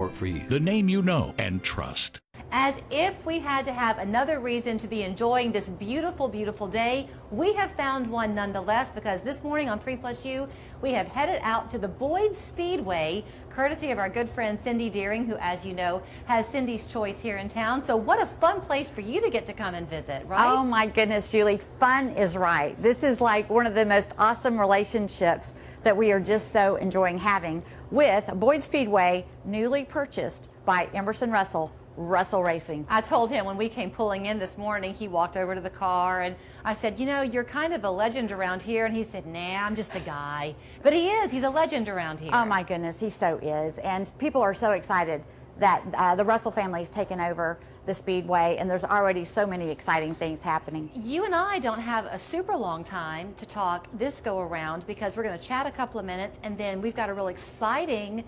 Work for you. The name you know and trust. As if we had to have another reason to be enjoying this beautiful, beautiful day, we have found one nonetheless, because this morning on 3+U, we have headed out to the Boyd Speedway, courtesy of our good friend Cindy Deering, who, as you know, has Cindy's Choice here in town. So what a fun place for you to get to come and visit, right? Oh my goodness, Julie, fun is right. This is like one of the most awesome relationships that we are just so enjoying having with Boyd Speedway, newly purchased by Emerson Russell Racing. I told him when we came pulling in this morning, he walked over to the car and I said, you know, you're kind of a legend around here. And he said, nah, I'm just a guy. But he is. He's a legend around here. Oh my goodness, he so is. And people are so excited that the Russell family's taken over the Speedway, and there's already so many exciting things happening. You and I don't have a super long time to talk this go around, because we're going to chat a couple of minutes, and then we've got a real exciting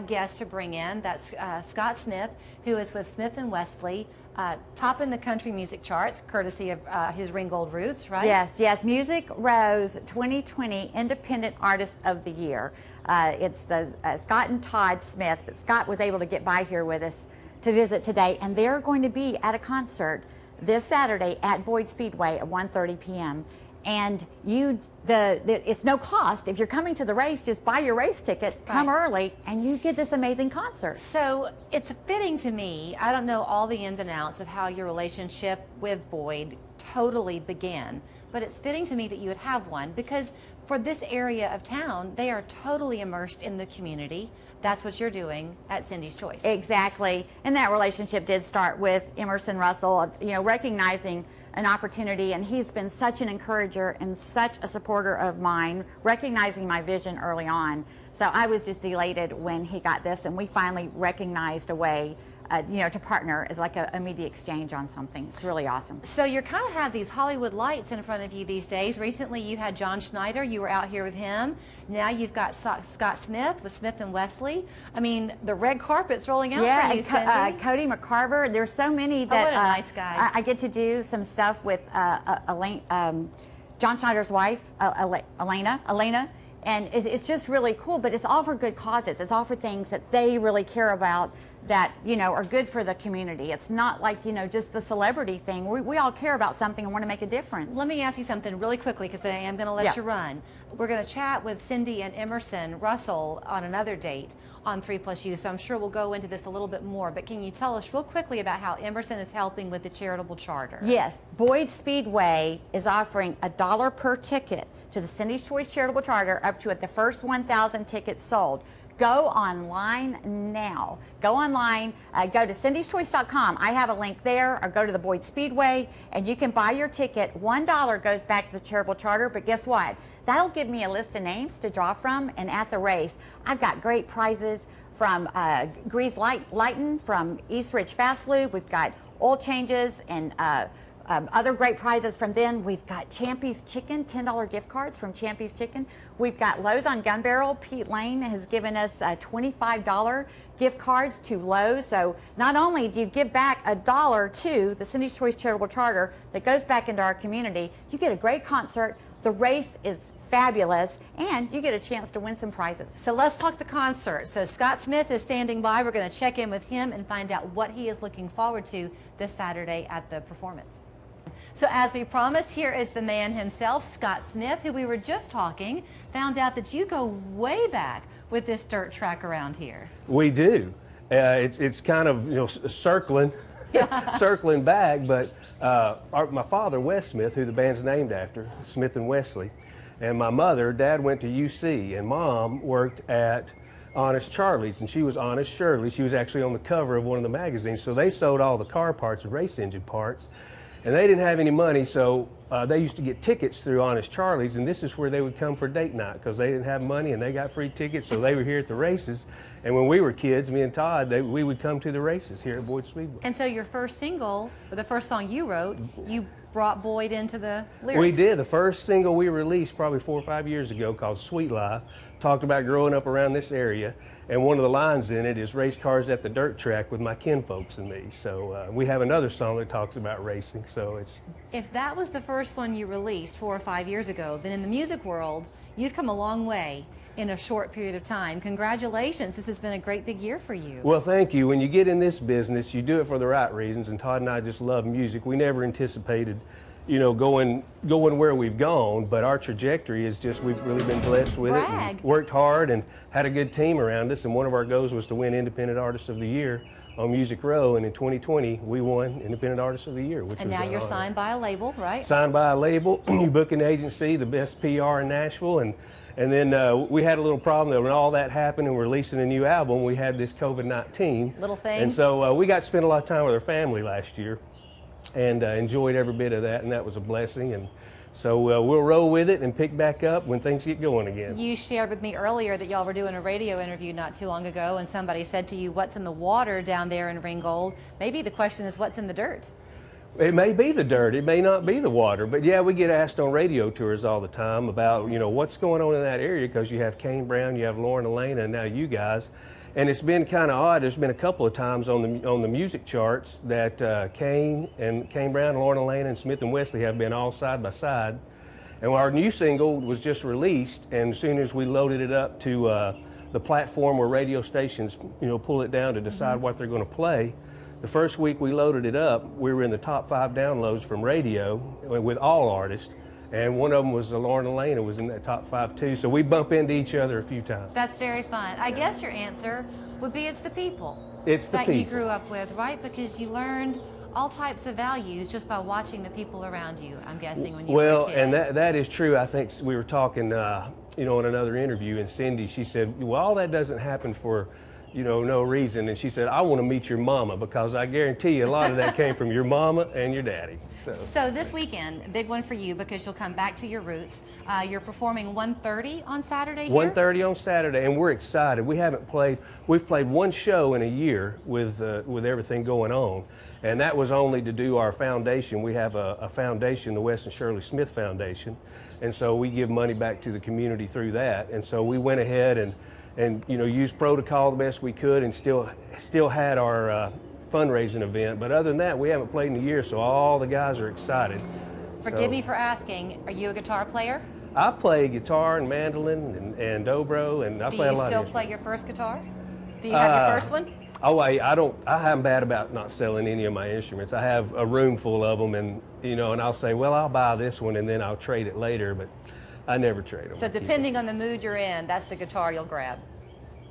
guest to bring in. That's Scott Smith, who is with Smith and Wesley, topping the country music charts, courtesy of his Ringgold roots, right? Yes, yes. Music Rose 2020 Independent Artist of the Year. It's the Scott and Todd Smith, but Scott was able to get by here with us to visit today, and they're going to be at a concert this Saturday at Boyd Speedway at 1:30 p.m. And it's no cost. If you're coming to the race, just buy your race ticket, come early, and you get this amazing concert. So it's fitting to me. I don't know all the ins and outs of how your relationship with Boyd totally began, but it's fitting to me that you would have one, because for this area of town, they are totally immersed in the community. That's what you're doing at Cindy's Choice. Exactly. And that relationship did start with Emerson Russell, you know, recognizing an opportunity, and he's been such an encourager and such a supporter of mine, recognizing my vision early on. So I was just elated when he got this, and we finally recognized a way you know, to partner as like a media exchange on something. It's really awesome. So you kind of have these Hollywood lights in front of you these days. Recently you had John Schneider, you were out here with him. Now you've got Scott Smith with Smith and Wesley. I mean, the red carpet's rolling out for you, Cindy. Cody McCarver. There's so many that what a nice guy. I get to do some stuff with John Schneider's wife, Elena. And it's just really cool, but it's all for good causes. It's all for things that they really care about, that, you know, are good for the community. It's not like, you know, just the celebrity thing. We all care about something and want to make a difference. Let me ask you something really quickly, because I am going to let you run. We're going to chat with Cindy and Emerson Russell on another date on 3+U, so I'm sure we'll go into this a little bit more. But can you tell us real quickly about how Emerson is helping with the charitable charter? Yes, Boyd Speedway is offering $1 per ticket to the Cindy's Choice charitable charter up to the first 1,000 tickets sold. Go online now. Go online, go to cindyschoice.com. I have a link there, or go to the Boyd Speedway, and you can buy your ticket. $1 goes back to the charitable charter, but guess what? That'll give me a list of names to draw from, and at the race, I've got great prizes from Grease Lighten from East Ridge Fast Lube. We've got oil changes and other great prizes from them. We've got Champy's Chicken, $10 gift cards from Champy's Chicken. We've got Lowe's on Gun Barrel. Pete Lane has given us $25 gift cards to Lowe's. So not only do you give back $1 to the Cindy's Choice charitable charter that goes back into our community, you get a great concert. The race is fabulous, and you get a chance to win some prizes. So let's talk the concert. So Scott Smith is standing by. We're going to check in with him and find out what he is looking forward to this Saturday at the performance. So as we promised, here is the man himself, Scott Smith, who we were just talking. Found out that you go way back with this dirt track around here. We do. It's kind of, you know, circling back, but my father, Wes Smith, who the band's named after, Smith and Wesley, and my mother, Dad went to UC, and Mom worked at Honest Charlie's, and she was Honest Shirley. She was actually on the cover of one of the magazines, so they sold all the car parts and race engine parts. And they didn't have any money, so they used to get tickets through Honest Charlie's, and this is where they would come for date night, because they didn't have money and they got free tickets, so they were here at the races. And when we were kids, me and Todd, we would come to the races here at Boyd Speedway. And so your first single, or the first song you wrote, you brought Boyd into the lyrics. We did. The first single we released probably 4 or 5 years ago, called Sweet Life, talked about growing up around this area. And one of the lines in it is race cars at the dirt track with my kinfolks and me. So we have another song that talks about racing. So it's. If that was the first one you released 4 or 5 years ago, then in the music world, You've come a long way in a short period of time. Congratulations. This has been a great big year for you. Well, thank you. When you get in this business, you do it for the right reasons, and Todd and I just love music. We never anticipated, you know, going where we've gone, but our trajectory is just, we've really been blessed with it and worked hard and had a good team around us, and one of our goals was to win Independent Artist of the Year on Music Row, and in 2020 we won Independent Artist of the Year. And now you're signed by a label, right? Signed by a label, new booking agency, the best PR in Nashville, and then we had a little problem that when all that happened and we're releasing a new album, we had this COVID-19. Little thing. And so we got to spend a lot of time with our family last year and enjoyed every bit of that, and that was a blessing. And so we'll roll with it and pick back up when things get going again. You shared with me earlier that y'all were doing a radio interview not too long ago, and somebody said to you, what's in the water down there in Ringgold? Maybe the question is, what's in the dirt? It may be the dirt, it may not be the water, but yeah, we get asked on radio tours all the time about, you know, what's going on in that area, because you have Kane Brown, you have Lauren Elena, and now you guys. And it's been kind of odd. There's been a couple of times on the music charts that Kane Brown, and Lauren Elena, and Smith and Wesley have been all side by side. And our new single was just released, and as soon as we loaded it up to the platform where radio stations, you know, pull it down to decide what they're going to play, the first week we loaded it up, we were in the top 5 downloads from radio with all artists. And one of them was Lauren Elena was in that top 5 too. So we bump into each other a few times. That's very fun. I guess your answer would be it's the people. It's the people that you grew up with, right? Because you learned all types of values just by watching the people around you, I'm guessing, when you were a kid. And that is true. I think we were talking, you know, in another interview, and Cindy, she said, well, all that doesn't happen for, you know, no reason. And she said, I want to meet your mama, because I guarantee you a lot of that came from your mama and your daddy. So this weekend, a big one for you, because you'll come back to your roots. You're performing 1:30 on Saturday here? 1:30 on Saturday, and we're excited. We've played one show in a year with everything going on, and that was only to do our foundation. We have a foundation, the Wes and Shirley Smith Foundation, and so we give money back to the community through that. And so we went ahead and you know, used protocol the best we could, and still had our fundraising event. But other than that, we haven't played in a year, so all the guys are excited. Forgive me for asking, are you a guitar player? I play guitar and mandolin and dobro, and I play a lot of. Do you still play your first guitar? Do you have your first one? Oh, I'm bad about not selling any of my instruments. I have a room full of them, and you know, and I'll say, well, I'll buy this one and then I'll trade it later, but I never trade them. So depending on the mood you're in, that's the guitar you'll grab.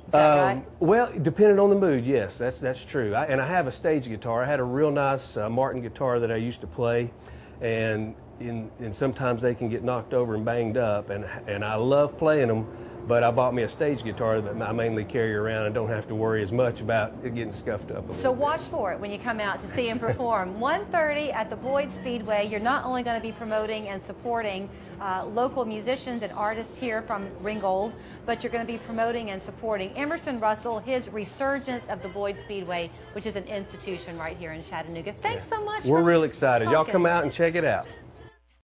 Is that right? Well, depending on the mood, yes, that's true. And I have a stage guitar. I had a real nice Martin guitar that I used to play, and sometimes they can get knocked over and banged up, and I love playing them. But I bought me a stage guitar that I mainly carry around and don't have to worry as much about it getting scuffed up. So watch for it when you come out to see him perform. 1:30 at the Boyd Speedway. You're not only going to be promoting and supporting local musicians and artists here from Ringgold, but you're going to be promoting and supporting Emerson Russell, his resurgence of the Boyd Speedway, which is an institution right here in Chattanooga. Thanks so much. We're real excited. Y'all come out and check it out.